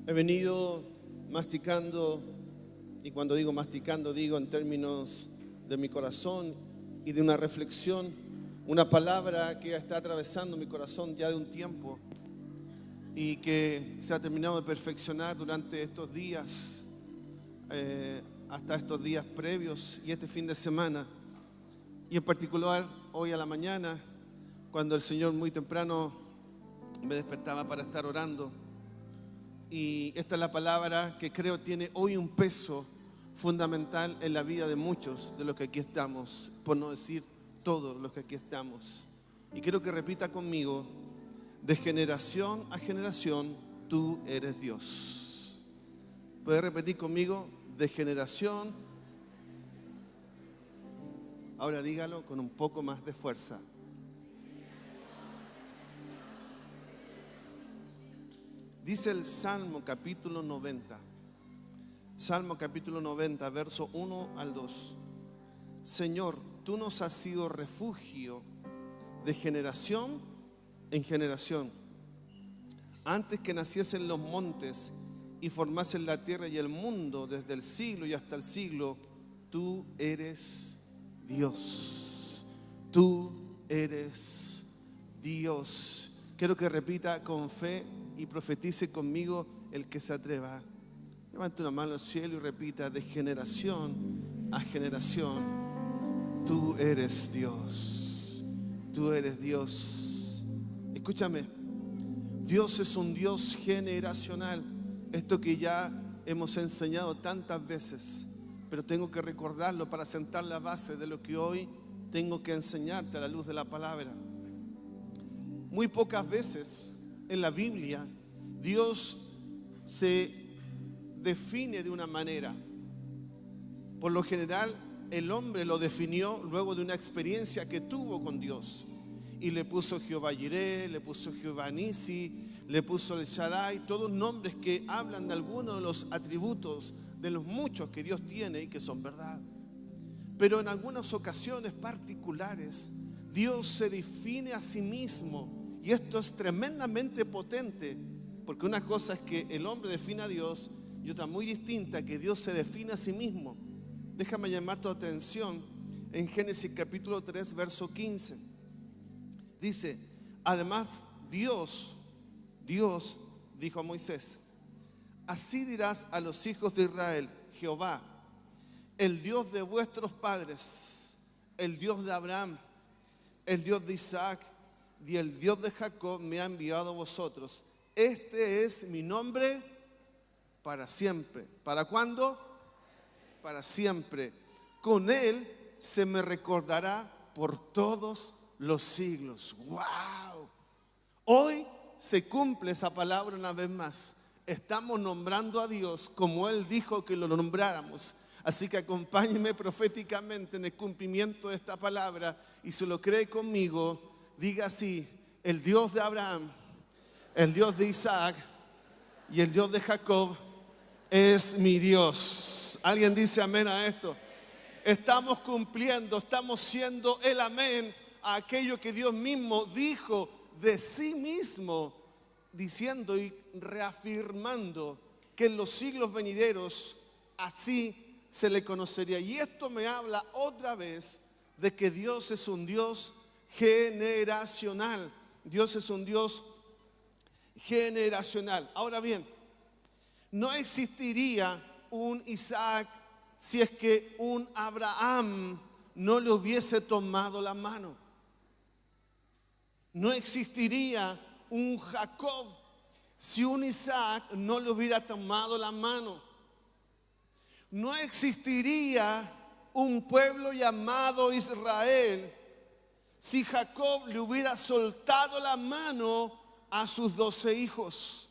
He venido masticando, y cuando digo masticando, digo en términos de mi corazón y de una reflexión, una palabra que está atravesando mi corazón ya de un tiempo y que se ha terminado de perfeccionar durante estos días, hasta estos días previos y este fin de semana. Y en particular hoy a la mañana, cuando el Señor muy temprano me despertaba para estar orando. Y esta es la palabra que creo tiene hoy un peso fundamental en la vida de muchos de los que aquí estamos, por no decir todos los que aquí estamos. Y quiero que repita conmigo: de generación a generación tú eres Dios. ¿Puedes repetir conmigo? De generación. Ahora dígalo con un poco más de fuerza. Dice el Salmo capítulo 90. Salmo capítulo 90, verso 1 al 2. Señor, tú nos has sido refugio de generación en generación. Antes que naciesen los montes y formasen la tierra y el mundo, desde el siglo y hasta el siglo, tú eres Dios. Tú eres Dios. Quiero que repita con fe y profetice conmigo el que se atreva. Levante una mano al cielo y repita: de generación a generación tú eres Dios. Tú eres Dios. Escúchame, Dios es un Dios generacional. Esto que ya hemos enseñado tantas veces, pero tengo que recordarlo para sentar la base de lo que hoy tengo que enseñarte a la luz de la palabra. Muy pocas veces en la Biblia Dios se define de una manera. Por lo general el hombre lo definió luego de una experiencia que tuvo con Dios, y le puso Jehová Jireh, le puso Jehová Nisi, le puso el Shaddai, todos nombres que hablan de algunos de los atributos de los muchos que Dios tiene y que son verdad. Pero en algunas ocasiones particulares Dios se define a sí mismo. Y esto es tremendamente potente, porque una cosa es que el hombre define a Dios y otra muy distinta, que Dios se define a sí mismo. Déjame llamar tu atención en Génesis capítulo 3, verso 15. Dice: además Dios dijo a Moisés: así dirás a los hijos de Israel: Jehová, el Dios de vuestros padres, el Dios de Abraham, el Dios de Isaac y el Dios de Jacob me ha enviado a vosotros. Este es mi nombre para siempre. ¿Para cuándo? Para siempre. Con él se me recordará por todos los siglos. ¡Wow! Hoy se cumple esa palabra una vez más. Estamos nombrando a Dios como Él dijo que lo nombráramos. Así que acompáñeme proféticamente en el cumplimiento de esta palabra, y si lo cree conmigo, diga así: el Dios de Abraham, el Dios de Isaac y el Dios de Jacob es mi Dios. ¿Alguien dice amén a esto? Estamos cumpliendo, estamos siendo el amén a aquello que Dios mismo dijo de sí mismo, diciendo y reafirmando que en los siglos venideros así se le conocería. Y esto me habla otra vez de que Dios es un Dios generacional. Dios es un Dios generacional. Ahora bien, no existiría un Isaac si es que un Abraham no le hubiese tomado la mano. No existiría un Jacob si un Isaac no le hubiera tomado la mano. No existiría un pueblo llamado Israel si Jacob le hubiera soltado la mano a sus 12 hijos.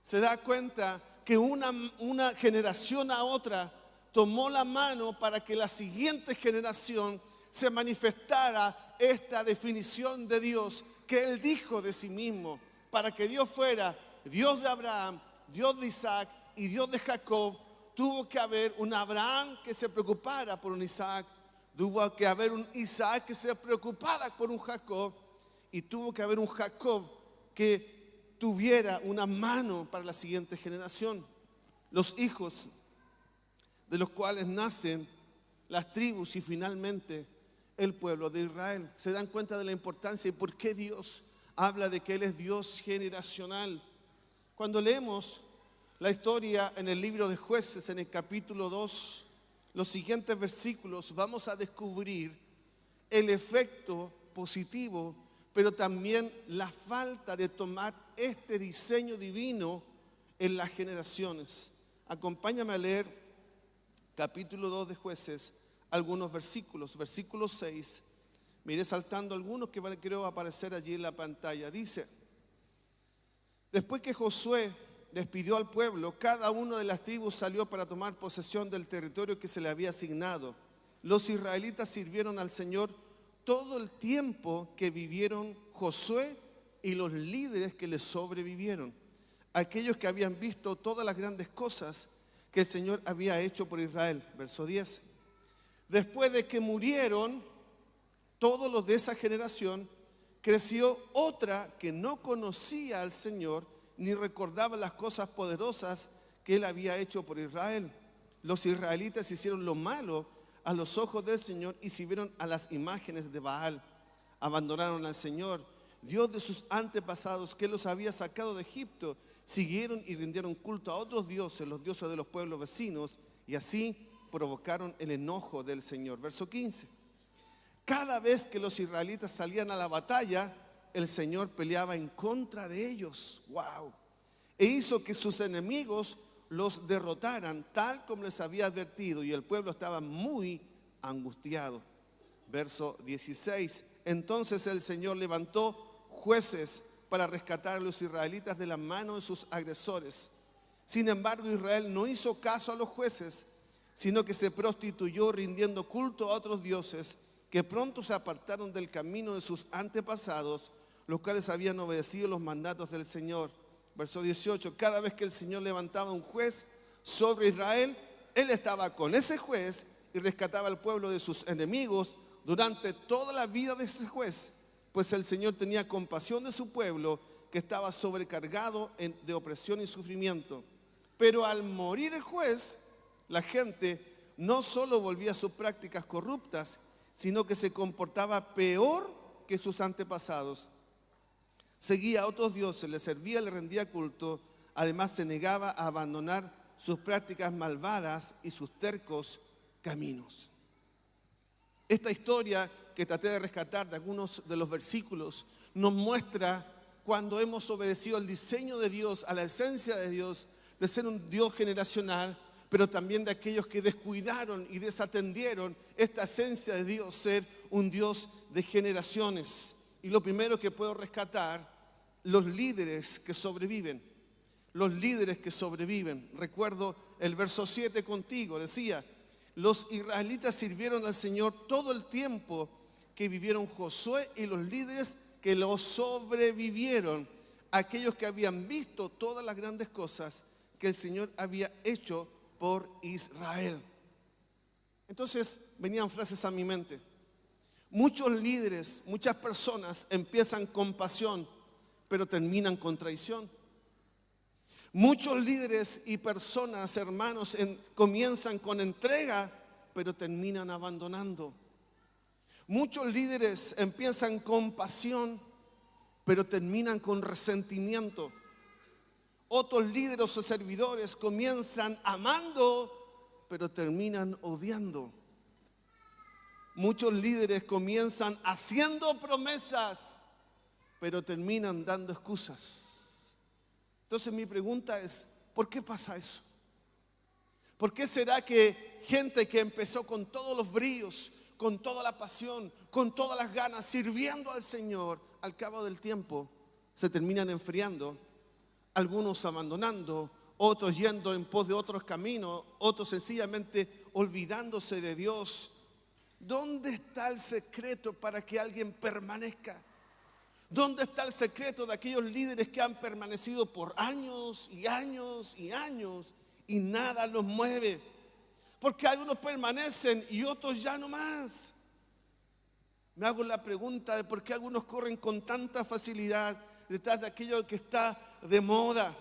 Se da cuenta que una generación a otra tomó la mano para que la siguiente generación se manifestara esta definición de Dios que Él dijo de sí mismo. Para que Dios fuera Dios de Abraham, Dios de Isaac y Dios de Jacob, tuvo que haber un Abraham que se preocupara por un Isaac, tuvo que haber un Isaac que se preocupara por un Jacob, y tuvo que haber un Jacob que tuviera una mano para la siguiente generación. Los hijos de los cuales nacen las tribus y finalmente el pueblo de Israel. Se dan cuenta de la importancia y por qué Dios habla de que Él es Dios generacional. Cuando leemos la historia en el libro de Jueces, en el capítulo 2, los siguientes versículos, vamos a descubrir el efecto positivo, pero también la falta de tomar este diseño divino en las generaciones. Acompáñame a leer capítulo 2 de Jueces, algunos versículos. Versículo 6, mire saltando algunos que creo aparecer allí en la pantalla. Dice: después que Josué despidió al pueblo, cada una de las tribus salió para tomar posesión del territorio que se le había asignado. Los israelitas sirvieron al Señor todo el tiempo que vivieron Josué y los líderes que les sobrevivieron, aquellos que habían visto todas las grandes cosas que el Señor había hecho por Israel. Verso 10. Después de que murieron todos los de esa generación, creció otra que no conocía al Señor ni recordaba las cosas poderosas que Él había hecho por Israel. Los israelitas hicieron lo malo a los ojos del Señor y sirvieron a las imágenes de Baal. Abandonaron al Señor, Dios de sus antepasados, que los había sacado de Egipto. Siguieron y rindieron culto a otros dioses, los dioses de los pueblos vecinos, y así provocaron el enojo del Señor. Verso 15. Cada vez que los israelitas salían a la batalla, el Señor peleaba en contra de ellos. ¡Wow! E hizo que sus enemigos los derrotaran, tal como les había advertido, y el pueblo estaba muy angustiado. Verso 16. Entonces el Señor levantó jueces para rescatar a los israelitas de la mano de sus agresores. Sin embargo, Israel no hizo caso a los jueces, sino que se prostituyó rindiendo culto a otros dioses, que pronto se apartaron del camino de sus antepasados, los cuales habían obedecido los mandatos del Señor. Verso 18. Cada vez que el Señor levantaba un juez sobre Israel, Él estaba con ese juez y rescataba al pueblo de sus enemigos durante toda la vida de ese juez, pues el Señor tenía compasión de su pueblo que estaba sobrecargado de opresión y sufrimiento. Pero al morir el juez, la gente no solo volvía a sus prácticas corruptas, sino que se comportaba peor que sus antepasados. Seguía a otros dioses, les servía, les rendía culto. Además se negaba a abandonar sus prácticas malvadas y sus tercos caminos. Esta historia que traté de rescatar de algunos de los versículos nos muestra cuando hemos obedecido al diseño de Dios, a la esencia de Dios, de ser un Dios generacional, pero también de aquellos que descuidaron y desatendieron esta esencia de Dios, ser un Dios de generaciones. Y lo primero que puedo rescatar, los líderes que sobreviven. Los líderes que sobreviven. Recuerdo el verso 7 contigo, decía: los israelitas sirvieron al Señor todo el tiempo que vivieron Josué y los líderes que lo sobrevivieron, aquellos que habían visto todas las grandes cosas que el Señor había hecho por Israel. Entonces venían frases a mi mente. Muchos líderes, muchas personas empiezan con pasión, pero terminan con traición. Muchos líderes y personas, hermanos, comienzan con entrega, pero terminan abandonando. Muchos líderes empiezan con pasión, pero terminan con resentimiento. Otros líderes o servidores comienzan amando, pero terminan odiando. Muchos líderes comienzan haciendo promesas, pero terminan dando excusas. Entonces mi pregunta es, ¿por qué pasa eso? ¿Por qué será que gente que empezó con todos los bríos, con toda la pasión, con todas las ganas, sirviendo al Señor, al cabo del tiempo se terminan enfriando? Algunos abandonando, otros yendo en pos de otros caminos, otros sencillamente olvidándose de Dios. ¿Dónde está el secreto para que alguien permanezca? ¿Dónde está el secreto de aquellos líderes que han permanecido por años y años y años y nada los mueve? Porque algunos permanecen y otros ya no más. Me hago la pregunta de por qué algunos corren con tanta facilidad detrás de aquello que está de moda?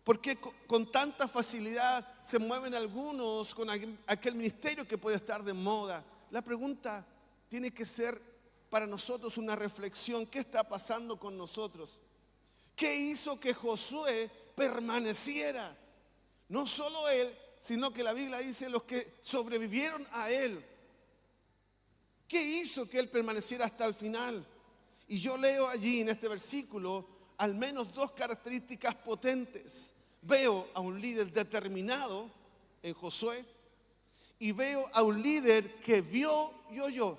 ¿Por qué con tanta facilidad se mueven algunos con aquel ministerio que puede estar de moda? La pregunta tiene que ser para nosotros una reflexión. ¿Qué está pasando con nosotros? ¿Qué hizo que Josué permaneciera? No solo él, sino que la Biblia dice los que sobrevivieron a él. ¿Qué hizo que él permaneciera hasta el final? Y yo leo allí en este versículo al menos dos características potentes. Veo a un líder determinado en Josué y veo a un líder que vio y oyó.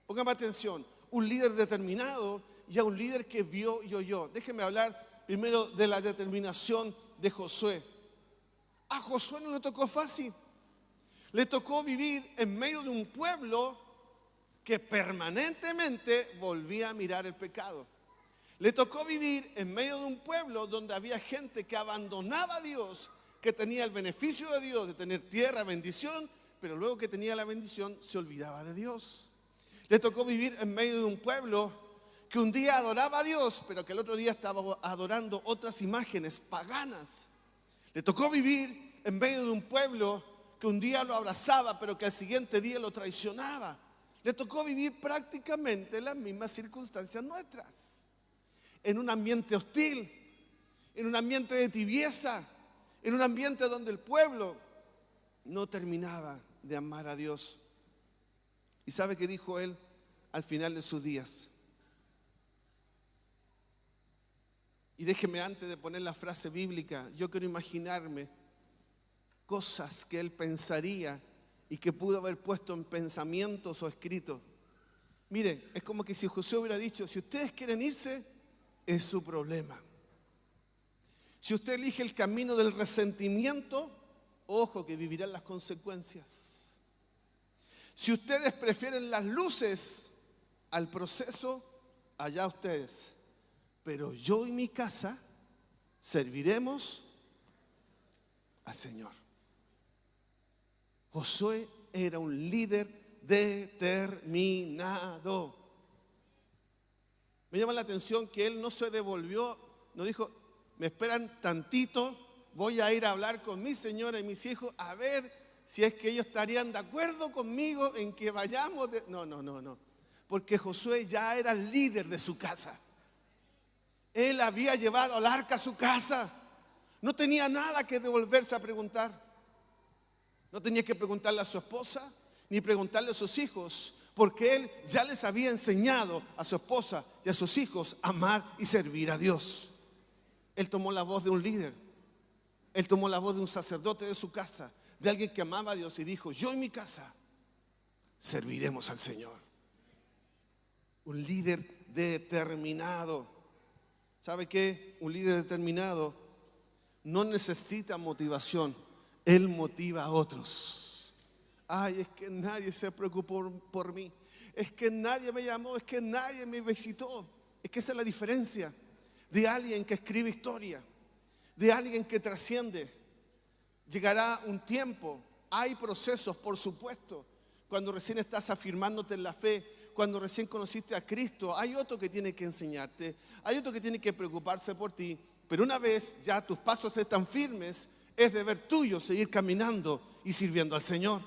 Póngame atención, un líder determinado y a un líder que vio y oyó. Déjeme hablar primero de la determinación de Josué. A Josué no le tocó fácil. Le tocó vivir en medio de un pueblo que permanentemente volvía a mirar el pecado. Le tocó vivir en medio de un pueblo donde había gente que abandonaba a Dios, que tenía el beneficio de Dios, de tener tierra, bendición, pero luego que tenía la bendición se olvidaba de Dios. Le tocó vivir en medio de un pueblo que un día adoraba a Dios, pero que el otro día estaba adorando otras imágenes paganas. Le tocó vivir en medio de un pueblo que un día lo abrazaba, pero que al siguiente día lo traicionaba. Le tocó vivir prácticamente las mismas circunstancias nuestras. En un ambiente hostil, en un ambiente de tibieza, en un ambiente donde el pueblo no terminaba de amar a Dios. ¿Y sabe qué dijo él al final de sus días? Y déjeme, antes de poner la frase bíblica, yo quiero imaginarme cosas que él pensaría y que pudo haber puesto en pensamientos o escritos. Miren, es como que si Josué hubiera dicho: si ustedes quieren irse, es su problema. Si usted elige el camino del resentimiento, ojo que vivirán las consecuencias. Si ustedes prefieren las luces al proceso, allá ustedes. Pero yo y mi casa serviremos al Señor. Josué era un líder determinado. Me llama la atención que él no se devolvió, no dijo: me esperan tantito, voy a ir a hablar con mi señora y mis hijos a ver si es que ellos estarían de acuerdo conmigo en que vayamos. No. Porque Josué ya era el líder de su casa. Él había llevado al arca a su casa. No tenía nada que devolverse a preguntar. No tenía que preguntarle a su esposa ni preguntarle a sus hijos, porque él ya les había enseñado a su esposa y a sus hijos a amar y servir a Dios. Él tomó la voz de un líder. Él tomó la voz de un sacerdote de su casa, de alguien que amaba a Dios, y dijo: yo en mi casa serviremos al Señor. Un líder determinado. ¿Sabe qué? Un líder determinado no necesita motivación. Él motiva a otros. Ay, es que nadie se preocupó por mí. Es que nadie me llamó. Es que nadie me visitó. Es que esa es la diferencia de alguien que escribe historia, de alguien que trasciende. Llegará un tiempo, hay procesos, por supuesto. Cuando recién estás afirmándote en la fe, cuando recién conociste a Cristo, hay otro que tiene que enseñarte, hay otro que tiene que preocuparse por ti. Pero una vez ya tus pasos están firmes, es deber tuyo seguir caminando y sirviendo al Señor.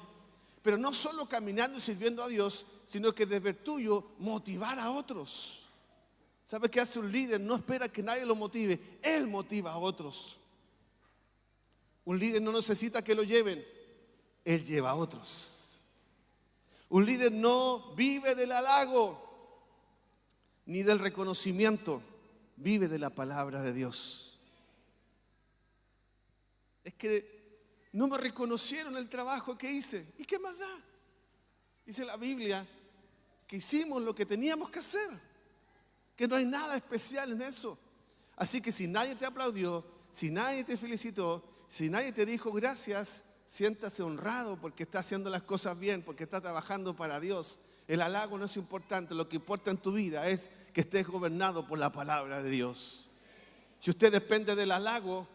Pero no solo caminando y sirviendo a Dios, sino que es deber tuyo motivar a otros. ¿Sabe qué hace un líder? No espera que nadie lo motive, él motiva a otros. Un líder no necesita que lo lleven, él lleva a otros. Un líder no vive del halago ni del reconocimiento, vive de la palabra de Dios. Es que no me reconocieron el trabajo que hice. ¿Y qué más da? Dice la Biblia que hicimos lo que teníamos que hacer, que no hay nada especial en eso. Así que si nadie te aplaudió, si nadie te felicitó, si nadie te dijo gracias, siéntase honrado porque está haciendo las cosas bien, porque está trabajando para Dios. El halago no es importante, lo que importa en tu vida es que estés gobernado por la palabra de Dios. Si usted depende del halago,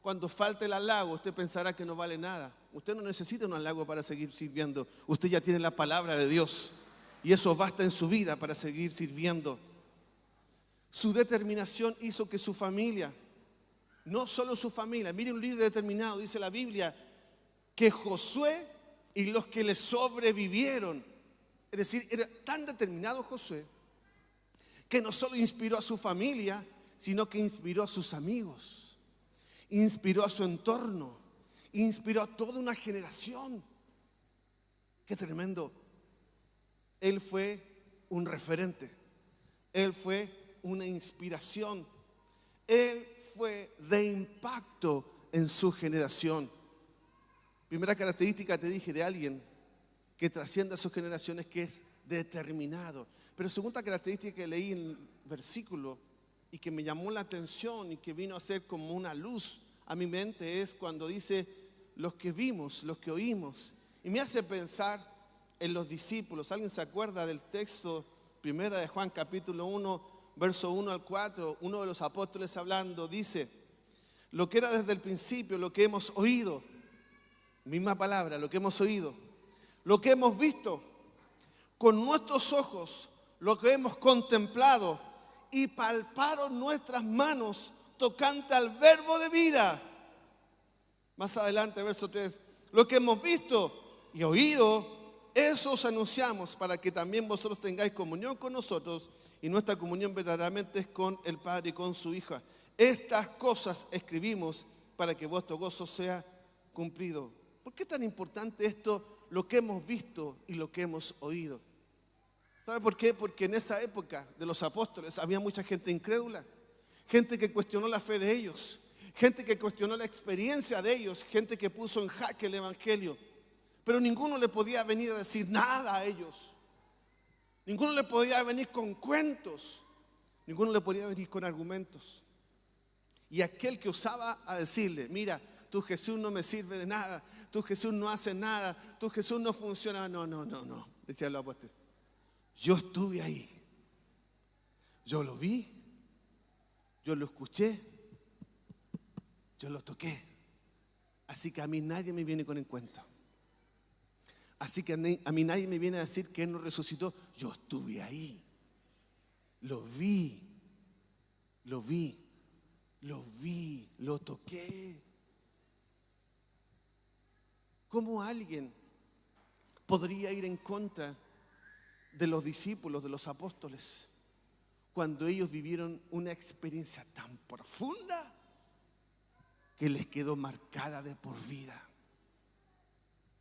cuando falte el halago, usted pensará que no vale nada. Usted no necesita un halago para seguir sirviendo. Usted ya tiene la palabra de Dios y eso basta en su vida para seguir sirviendo. Su determinación hizo que su familia, no solo su familia, mire un líder determinado, dice la Biblia, que Josué y los que le sobrevivieron, es decir, era tan determinado Josué, que no solo inspiró a su familia, sino que inspiró a sus amigos, inspiró a su entorno, inspiró a toda una generación. Qué tremendo. Él fue un referente, él fue una inspiración, él fue de impacto en su generación. Primera característica, te dije, de alguien que trasciende a sus generaciones, que es determinado. Pero segunda característica que leí en el versículo y que me llamó la atención y que vino a ser como una luz a mi mente es cuando dice los que vimos, los que oímos. Y me hace pensar en los discípulos. ¿Alguien se acuerda del texto primera de Juan capítulo 1, verso 1 al 4? Uno de los apóstoles hablando dice, lo que era desde el principio, lo que hemos oído, misma palabra, lo que hemos oído, lo que hemos visto con nuestros ojos, lo que hemos contemplado y palparon nuestras manos tocante al verbo de vida. Más adelante, verso 3, lo que hemos visto y oído, eso os anunciamos para que también vosotros tengáis comunión con nosotros, y nuestra comunión verdaderamente es con el Padre y con su Hija. Estas cosas escribimos para que vuestro gozo sea cumplido. ¿Por qué es tan importante esto, lo que hemos visto y lo que hemos oído? ¿Sabe por qué? Porque en esa época de los apóstoles había mucha gente incrédula, gente que cuestionó la fe de ellos, gente que cuestionó la experiencia de ellos, gente que puso en jaque el evangelio. Pero ninguno le podía venir a decir nada a ellos. Ninguno le podía venir con cuentos. Ninguno le podía venir con argumentos. Y aquel que osaba a decirle, mira, tu Jesús no me sirve de nada, tu Jesús no hace nada, tu Jesús no funciona. No, decía el apóstol. Yo estuve ahí. Yo lo vi, yo lo escuché, yo lo toqué. Así que a mí nadie me viene con el cuento. Así que a mí nadie me viene a decir que Él no resucitó. Yo estuve ahí. Lo vi, lo toqué. ¿Cómo alguien podría ir en contra de los discípulos, de los apóstoles, cuando ellos vivieron una experiencia tan profunda que les quedó marcada de por vida?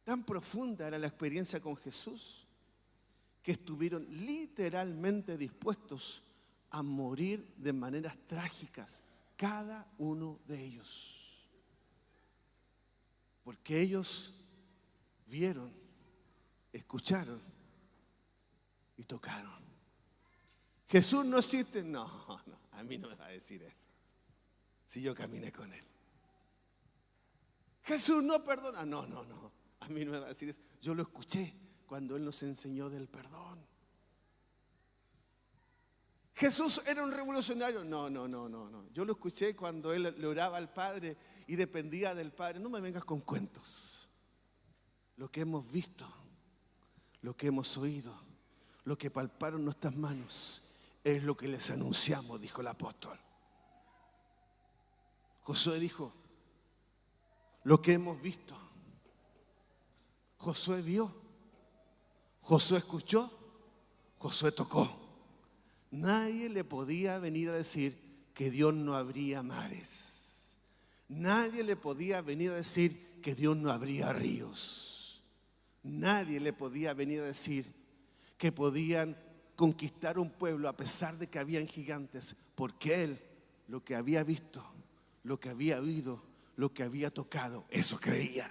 Tan profunda era la experiencia con Jesús que estuvieron literalmente dispuestos a morir de maneras trágicas, cada uno de ellos. Porque ellos vieron, escucharon y tocaron. Jesús no existe. No, a mí no me va a decir eso, si yo caminé con Él. Jesús no perdona. No, a mí no me va a decir eso. Yo lo escuché cuando Él nos enseñó del perdón. Jesús era un revolucionario. No. Yo lo escuché cuando Él le oraba al Padre y dependía del Padre. No me vengas con cuentos. Lo que hemos visto, lo que hemos oído, lo que palparon nuestras manos, es lo que les anunciamos, dijo el apóstol. Josué dijo, lo que hemos visto. Josué vio, Josué escuchó, Josué tocó. Nadie le podía venir a decir que Dios no abría mares. Nadie le podía venir a decir que Dios no abría ríos. Nadie le podía venir a decir que podían conquistar un pueblo a pesar de que habían gigantes, porque Él lo que había visto, lo que había oído, lo que había tocado, eso creía.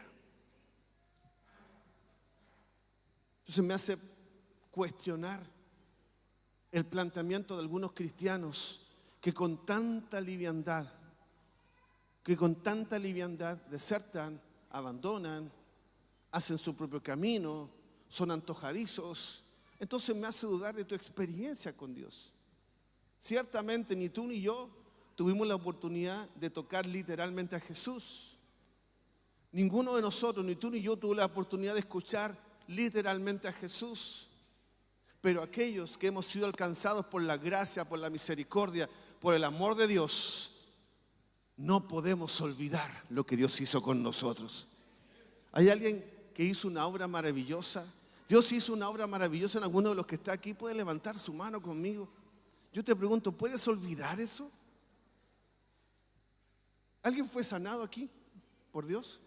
Entonces me hace cuestionar el planteamiento de algunos cristianos que con tanta liviandad desertan, abandonan, hacen su propio camino, son antojadizos. Entonces me hace dudar de tu experiencia con Dios. Ciertamente ni tú ni yo tuvimos la oportunidad de tocar literalmente a Jesús. Ninguno de nosotros, ni tú ni yo, tuvo la oportunidad de escuchar literalmente a Jesús. Pero aquellos que hemos sido alcanzados por la gracia, por la misericordia, por el amor de Dios, no podemos olvidar lo que Dios hizo con nosotros. ¿Hay alguien que hizo una obra maravillosa? Dios hizo una obra maravillosa en alguno de los que está aquí. ¿Puede levantar su mano conmigo? Yo te pregunto, ¿puedes olvidar eso? ¿Alguien fue sanado aquí por Dios?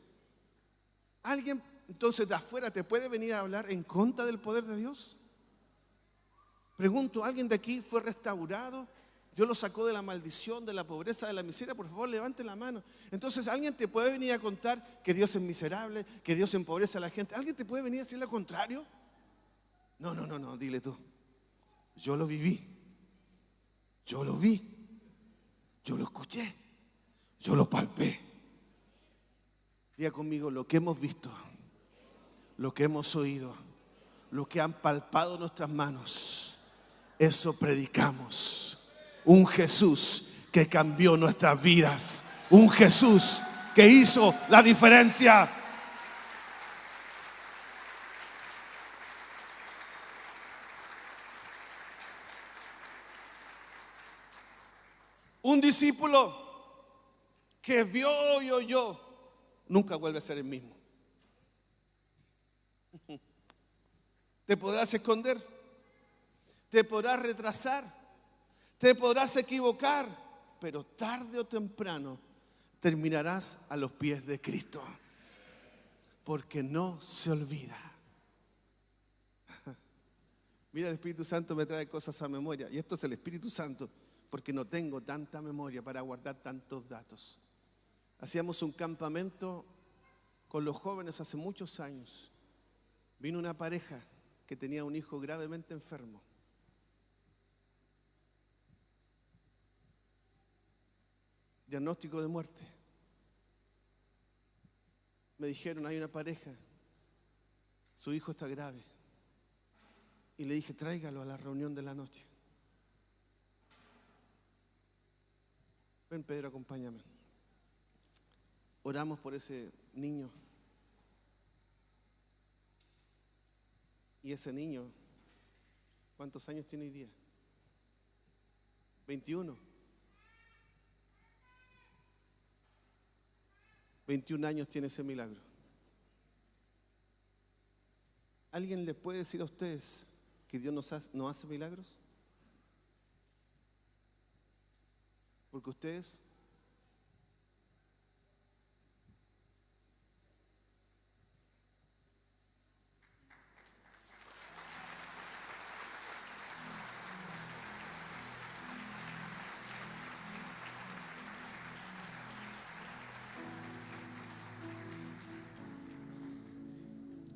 ¿Alguien entonces de afuera te puede venir a hablar en contra del poder de Dios? Pregunto, ¿alguien de aquí fue restaurado? Dios lo sacó de la maldición, de la pobreza, de la miseria. Por favor, levante la mano. Entonces, ¿alguien te puede venir a contar que Dios es miserable, que Dios empobrece a la gente? ¿Alguien te puede venir a decir lo contrario? No, dile tú. Yo lo viví, yo lo vi, yo lo escuché, yo lo palpé. Diga conmigo, lo que hemos visto, lo que hemos oído, lo que han palpado nuestras manos, eso predicamos. Un Jesús que cambió nuestras vidas. Un Jesús que hizo la diferencia. Un discípulo que vio y oyó nunca vuelve a ser el mismo. Te podrás esconder, te podrás retrasar, te podrás equivocar, pero tarde o temprano terminarás a los pies de Cristo, porque no se olvida. Mira, el Espíritu Santo me trae cosas a memoria, y esto es el Espíritu Santo, porque no tengo tanta memoria para guardar tantos datos. Hacíamos un campamento con los jóvenes hace muchos años. Vino una pareja que tenía un hijo gravemente enfermo. Diagnóstico de muerte. Me dijeron, hay una pareja, su hijo está grave. Y le dije, tráigalo a la reunión de la noche. Ven, Pedro, acompáñame. Oramos por ese niño. Y ese niño, ¿cuántos años tiene hoy día? 21. 21 años tiene ese milagro. ¿Alguien le puede decir a ustedes que Dios no hace milagros? Porque ustedes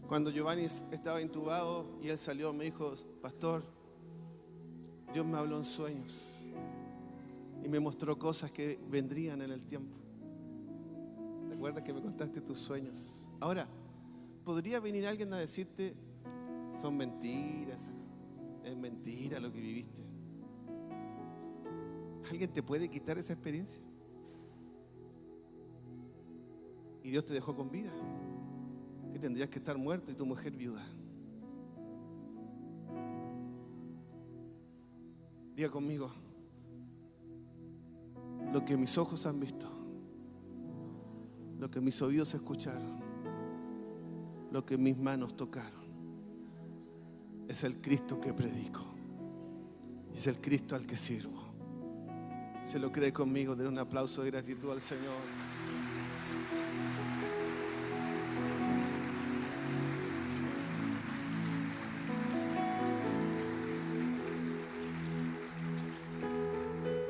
cuando Giovanni estaba intubado y él salió, me dijo, pastor, Dios me habló en sueños y me mostró cosas que vendrían en el tiempo. ¿Te acuerdas que me contaste tus sueños? Ahora, ¿podría venir alguien a decirte, son mentiras, es mentira lo que viviste? ¿Alguien te puede quitar esa experiencia? Y Dios te dejó con vida, que tendrías que estar muerto y tu mujer viuda. Diga conmigo, lo que mis ojos han visto, lo que mis oídos escucharon, lo que mis manos tocaron, es el Cristo que predico y es el Cristo al que sirvo. Si lo cree conmigo, den un aplauso de gratitud al Señor.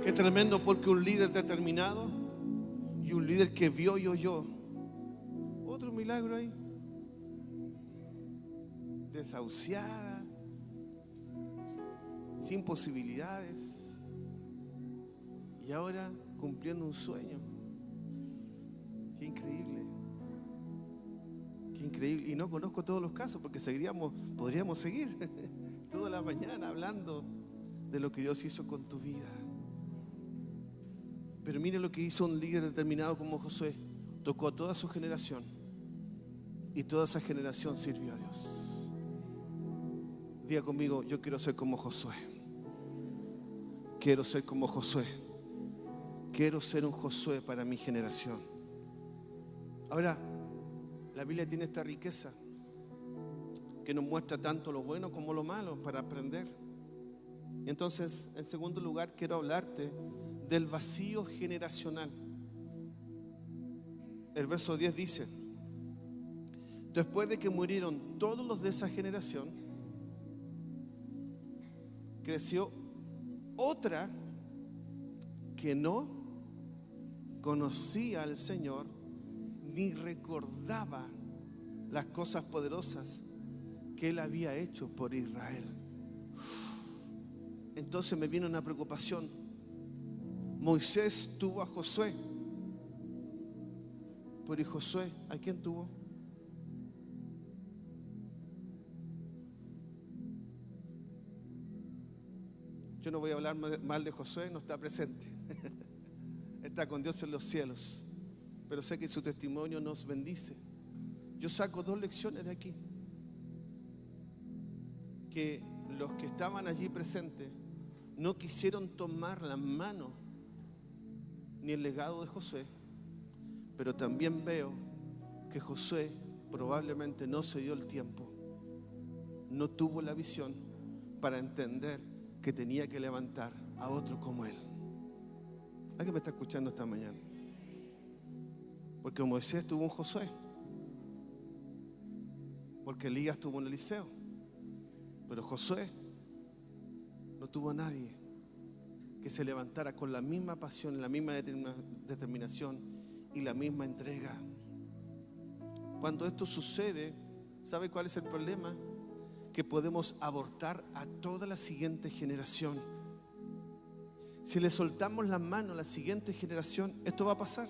Qué tremendo, porque un líder determinado y un líder que vio y oyó. Otro milagro ahí. Desahuciada, sin posibilidades, y ahora cumpliendo un sueño. Qué increíble. Qué increíble. Y no conozco todos los casos, porque podríamos seguir toda la mañana hablando de lo que Dios hizo con tu vida. Pero mire lo que hizo un líder determinado como Josué. Tocó a toda su generación y toda esa generación sirvió a Dios. Diga conmigo, yo quiero ser como Josué. Quiero ser como Josué. Quiero ser un Josué para mi generación. Ahora, la Biblia tiene esta riqueza que nos muestra tanto lo bueno como lo malo para aprender. Y entonces, en segundo lugar, quiero hablarte del vacío generacional. El verso 10 dice: después de que murieron todos los de esa generación, creció otra que no conocía al Señor ni recordaba las cosas poderosas que Él había hecho por Israel. Entonces me viene una preocupación. Moisés tuvo a Josué, pero ¿y Josué a quién tuvo? Yo no voy a hablar mal de Josué, no está presente. Está con Dios en los cielos, pero sé que su testimonio nos bendice. Yo saco dos lecciones de aquí: que los que estaban allí presentes no quisieron tomar la mano ni el legado de Josué, pero también veo que Josué probablemente no se dio el tiempo, no tuvo la visión para entender que tenía que levantar a otro como él. ¿Alguien me está escuchando esta mañana? Porque Moisés tuvo un Josué, porque Elías tuvo un Eliseo, pero Josué no tuvo a nadie que se levantara con la misma pasión, la misma determinación y la misma entrega. Cuando esto sucede, ¿sabe cuál es el problema? Que podemos abortar a toda la siguiente generación. Si le soltamos la mano a la siguiente generación, esto va a pasar.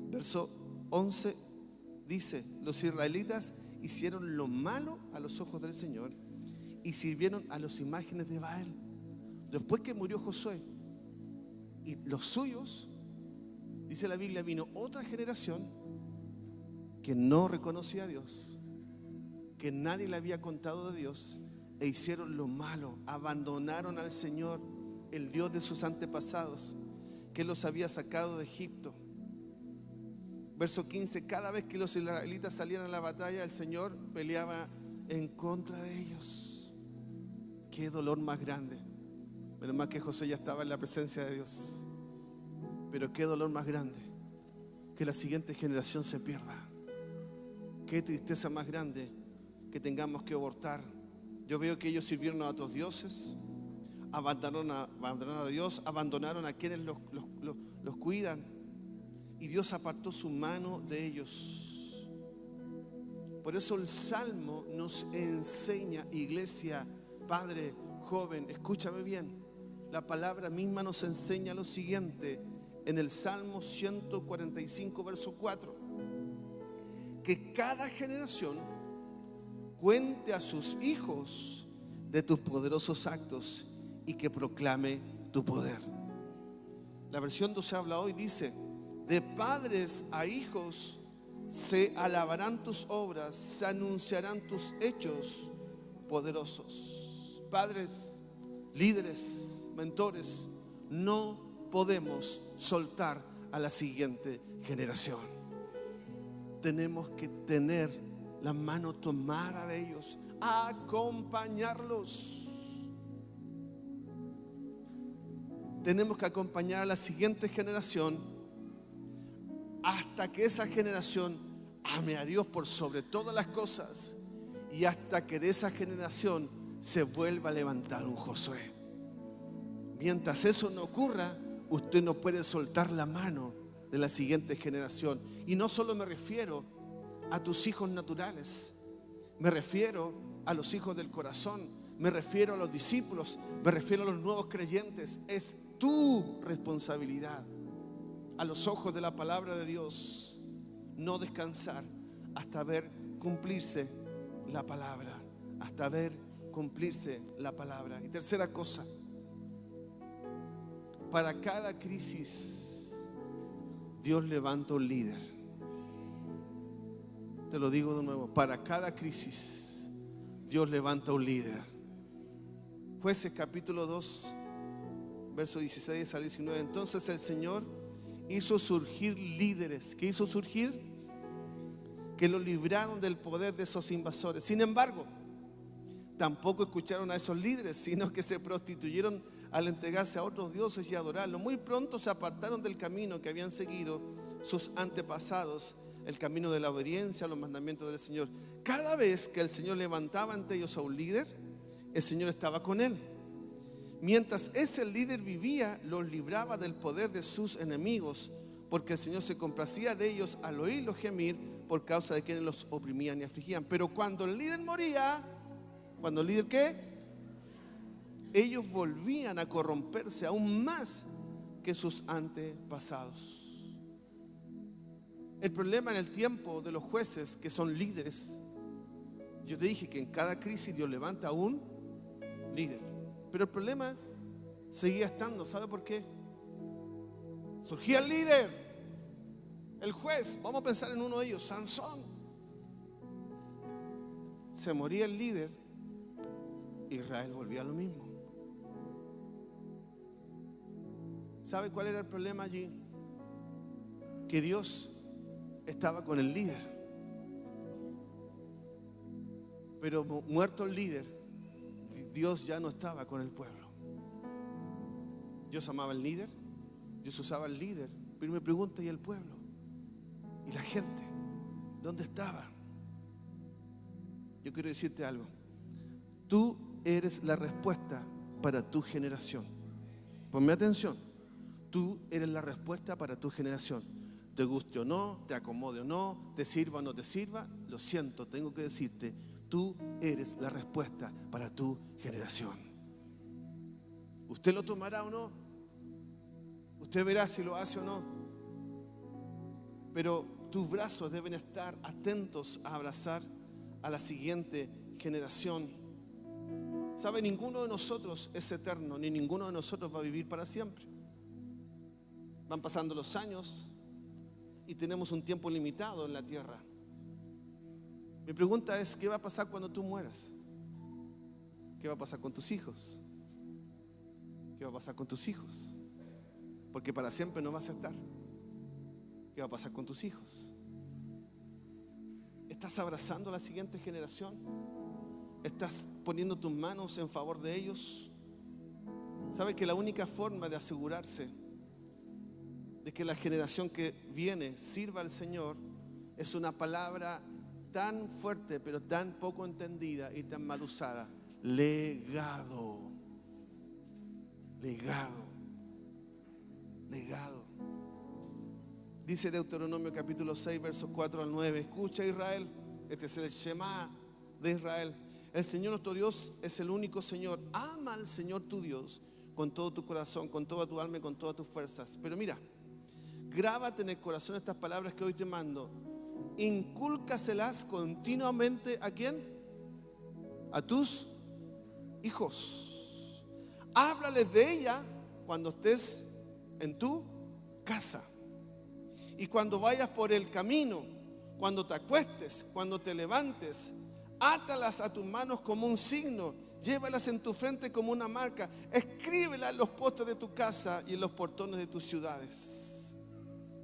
Verso 11 dice: los israelitas hicieron lo malo a los ojos del Señor y sirvieron a las imágenes de Baal. Después que murió Josué y los suyos, dice la Biblia, vino otra generación que no reconocía a Dios, que nadie le había contado de Dios, e hicieron lo malo, abandonaron al Señor, el Dios de sus antepasados, que los había sacado de Egipto. Verso 15: cada vez que los israelitas salían a la batalla, el Señor peleaba en contra de ellos. Qué dolor más grande. Menos mal que José ya estaba en la presencia de Dios. Pero qué dolor más grande que la siguiente generación se pierda. Qué tristeza más grande que tengamos que abortar. Yo veo que ellos sirvieron a otros dioses, abandonaron a Dios, abandonaron a quienes los cuidan, y Dios apartó su mano de ellos. Por eso el Salmo nos enseña, iglesia, padre, joven, escúchame bien, la palabra misma nos enseña lo siguiente en el Salmo 145 verso 4: que cada generación cuente a sus hijos de tus poderosos actos y que proclame tu poder. La versión 12 habla hoy, dice: de padres a hijos se alabarán tus obras, se anunciarán tus hechos poderosos. Padres, líderes, mentores, no podemos soltar a la siguiente generación. Tenemos que tener la mano tomada de ellos, acompañarlos. Tenemos que acompañar a la siguiente generación hasta que esa generación ame a Dios por sobre todas las cosas, y hasta que de esa generación se vuelva a levantar un Josué. Mientras eso no ocurra, usted no puede soltar la mano de la siguiente generación. Y no solo me refiero a tus hijos naturales, me refiero a los hijos del corazón, me refiero a los discípulos, me refiero a los nuevos creyentes. Es tu responsabilidad, a los ojos de la palabra de Dios, no descansar hasta ver cumplirse la palabra, hasta ver cumplirse la palabra. Y tercera cosa: para cada crisis Dios levanta un líder. Te lo digo de nuevo: para cada crisis Dios levanta un líder. Jueces capítulo 2, verso 16 al 19. Entonces el Señor hizo surgir líderes. ¿Qué hizo surgir? Que lo libraron del poder de esos invasores. Sin embargo, tampoco escucharon a esos líderes, sino que se prostituyeron al entregarse a otros dioses y adorarlos. Muy pronto se apartaron del camino que habían seguido sus antepasados, el camino de la obediencia a los mandamientos del Señor. Cada vez que el Señor levantaba ante ellos a un líder, el Señor estaba con él. Mientras ese líder vivía, los libraba del poder de sus enemigos, porque el Señor se complacía de ellos al oírlos gemir por causa de quienes los oprimían y afligían. Pero cuando el líder moría, ¿cuando el líder qué? Ellos volvían a corromperse aún más que sus antepasados. El problema en el tiempo de los jueces, que son líderes, yo te dije que en cada crisis Dios levanta a un líder, pero el problema seguía estando. ¿Sabe por qué? Surgía el líder, el juez. Vamos a pensar en uno de ellos, Sansón. Se moría el líder, Israel volvía a lo mismo. ¿Sabe cuál era el problema allí? Que Dios estaba con el líder, pero muerto el líder, Dios ya no estaba con el pueblo. Dios amaba al líder, Dios usaba al líder, pero me pregunta, ¿y el pueblo? ¿Y la gente? ¿Dónde estaba? Yo quiero decirte algo. Tú eres la respuesta para tu generación. Ponme atención. Tú eres la respuesta para tu generación. Te guste o no, te acomode o no, te sirva o no te sirva, lo siento, tengo que decirte, tú eres la respuesta para tu generación. Usted lo tomará o no, usted verá si lo hace o no, pero tus brazos deben estar atentos a abrazar a la siguiente generación. ¿Sabe? Ninguno de nosotros es eterno, ni ninguno de nosotros va a vivir para siempre. Van pasando los años y tenemos un tiempo limitado en la tierra. Mi pregunta es, ¿qué va a pasar cuando tú mueras? ¿Qué va a pasar con tus hijos? ¿Qué va a pasar con tus hijos? Porque para siempre no vas a estar. ¿Qué va a pasar con tus hijos? ¿Estás abrazando a la siguiente generación? ¿Estás poniendo tus manos en favor de ellos? ¿Sabe que la única forma de asegurarse de que la generación que viene sirva al Señor es una palabra tan fuerte pero tan poco entendida y tan mal usada? Legado. Legado. Legado. Dice Deuteronomio capítulo 6 versos 4 al 9. Escucha, Israel, este es el Shema de Israel. El Señor nuestro Dios es el único Señor. Ama al Señor tu Dios con todo tu corazón, con toda tu alma y con todas tus fuerzas. Pero mira, grábate en el corazón estas palabras que hoy te mando. Incúlcaselas continuamente ¿a quién? A tus hijos. Háblales de ella cuando estés en tu casa y cuando vayas por el camino, cuando te acuestes, cuando te levantes. Átalas a tus manos como un signo, llévalas en tu frente como una marca, escríbelas en los postes de tu casa y en los portones de tus ciudades.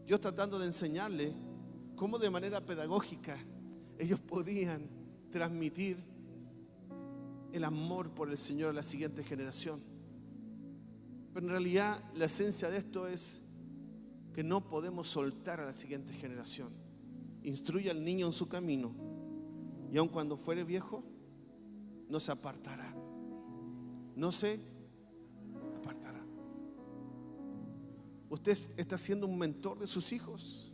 Dios tratando de enseñarle cómo de manera pedagógica ellos podían transmitir el amor por el Señor a la siguiente generación. Pero en realidad la esencia de esto es que no podemos soltar a la siguiente generación. Instruye al niño en su camino y aun cuando fuere viejo no se apartará. No se apartará. ¿Usted está siendo un mentor de sus hijos?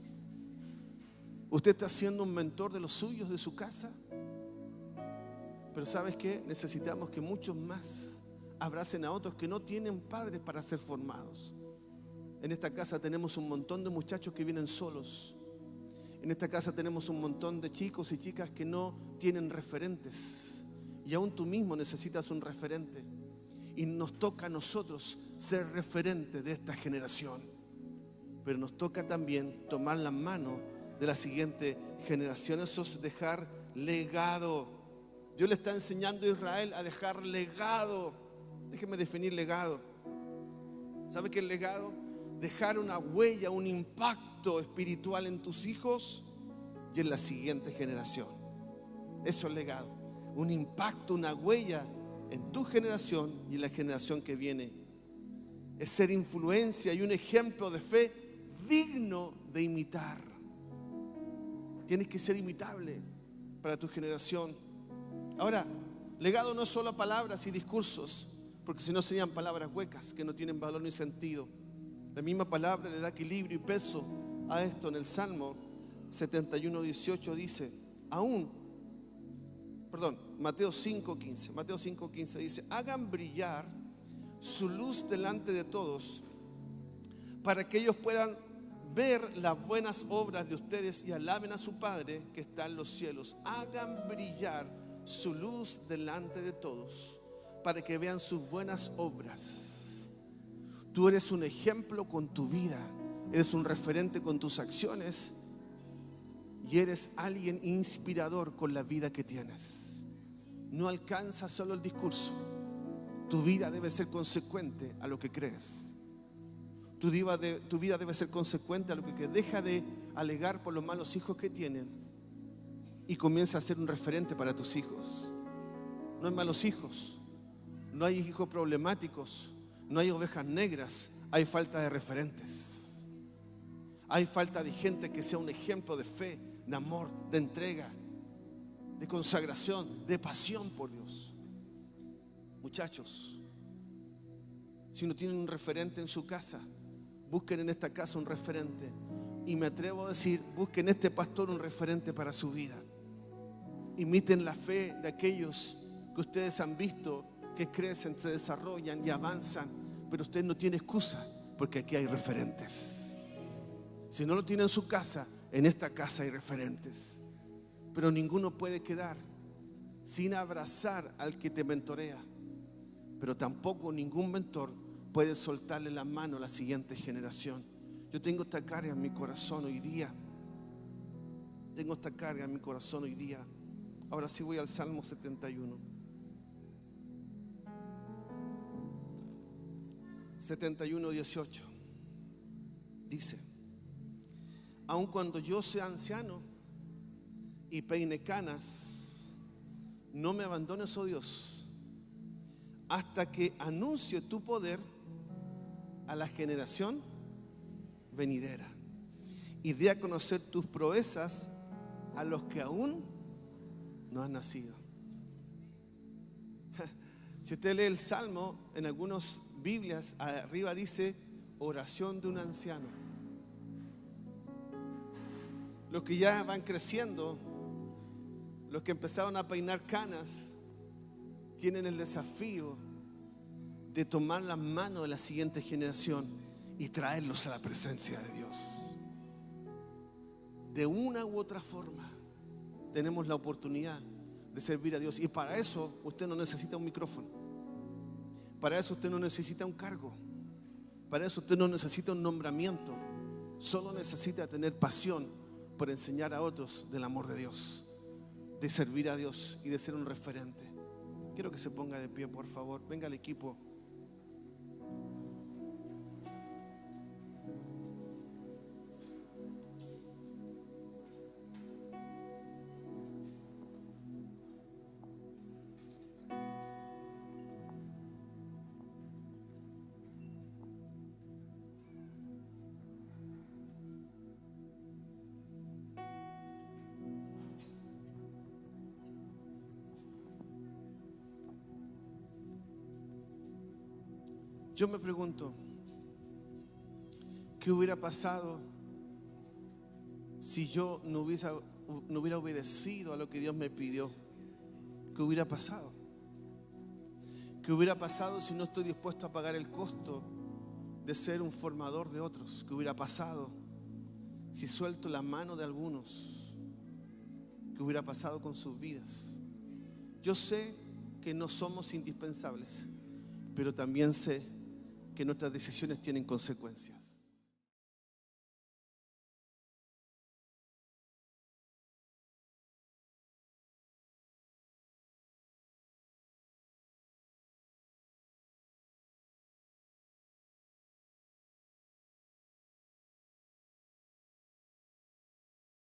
¿Usted está siendo un mentor de los suyos, de su casa? Pero ¿sabes qué? Necesitamos que muchos más abracen a otros que no tienen padres para ser formados. En esta casa tenemos un montón de muchachos que vienen solos. En esta casa tenemos un montón de chicos y chicas que no tienen referentes. Y aún tú mismo necesitas un referente. Y nos toca a nosotros ser referentes de esta generación. Pero nos toca también tomar la mano de la siguiente generación. Eso es dejar legado. Dios le está enseñando a Israel a dejar legado. Déjeme definir legado. ¿Sabe qué es legado? Dejar una huella, un impacto espiritual en tus hijos y en la siguiente generación. Eso es legado. Un impacto, una huella en tu generación y en la generación que viene. Es ser influencia y un ejemplo de fe digno de imitar. Tienes que ser imitable para tu generación. Ahora, legado no es solo palabras y discursos, porque si no serían palabras huecas que no tienen valor ni sentido. La misma palabra le da equilibrio y peso a esto. En el Salmo 71:18 dice, Mateo 5:15 dice: hagan brillar su luz delante de todos, para que ellos puedan ver las buenas obras de ustedes y alaben a su Padre que está en los cielos. Hagan brillar su luz delante de todos, para que vean sus buenas obras. Tú eres un ejemplo con tu vida, eres un referente con tus acciones y eres alguien inspirador con la vida que tienes. No alcanza solo el discurso. Tu vida debe ser consecuente a lo que crees. Tu vida debe ser consecuente a lo que deja de alegar por los malos hijos que tienes y comienza a ser un referente para tus hijos. No hay malos hijos, no hay hijos problemáticos, no hay ovejas negras, hay falta de referentes. Hay falta de gente que sea un ejemplo de fe, de amor, de entrega, de consagración, de pasión por Dios. Muchachos, si no tienen un referente en su casa, busquen en esta casa un referente. Y me atrevo a decir, busquen en este pastor un referente para su vida. Imiten la fe de aquellos que ustedes han visto que crecen, se desarrollan y avanzan. Pero usted no tiene excusa, porque aquí hay referentes. Si no lo tiene en su casa, en esta casa hay referentes. Pero ninguno puede quedar sin abrazar al que te mentorea. Pero tampoco ningún mentor puede soltarle la mano a la siguiente generación. Yo tengo esta carga en mi corazón hoy día. Ahora sí voy al Salmo 71. 71:18. Dice: aun cuando yo sea anciano y peine canas, no me abandones, oh Dios, hasta que anuncie tu poder a la generación venidera y dé a conocer tus proezas a los que aún no han nacido. Si usted lee el Salmo, en algunas Biblias arriba dice oración de un anciano. Los que ya van creciendo, los que empezaron a peinar canas, tienen el desafío de tomar la mano de la siguiente generación y traerlos a la presencia de Dios. De una u otra forma tenemos la oportunidad de servir a Dios, y para eso usted no necesita un micrófono, para eso usted no necesita un cargo, para eso usted no necesita un nombramiento. Solo necesita tener pasión por enseñar a otros del amor de Dios, de servir a Dios y de ser un referente. Quiero que se ponga de pie, por favor. Venga el equipo. Yo me pregunto, ¿qué hubiera pasado si yo no hubiera obedecido a lo que Dios me pidió? ¿Qué hubiera pasado? ¿Qué hubiera pasado si no estoy dispuesto a pagar el costo de ser un formador de otros? ¿Qué hubiera pasado si suelto la mano de algunos? ¿Qué hubiera pasado con sus vidas? Yo sé que no somos indispensables, pero también sé que nuestras decisiones tienen consecuencias.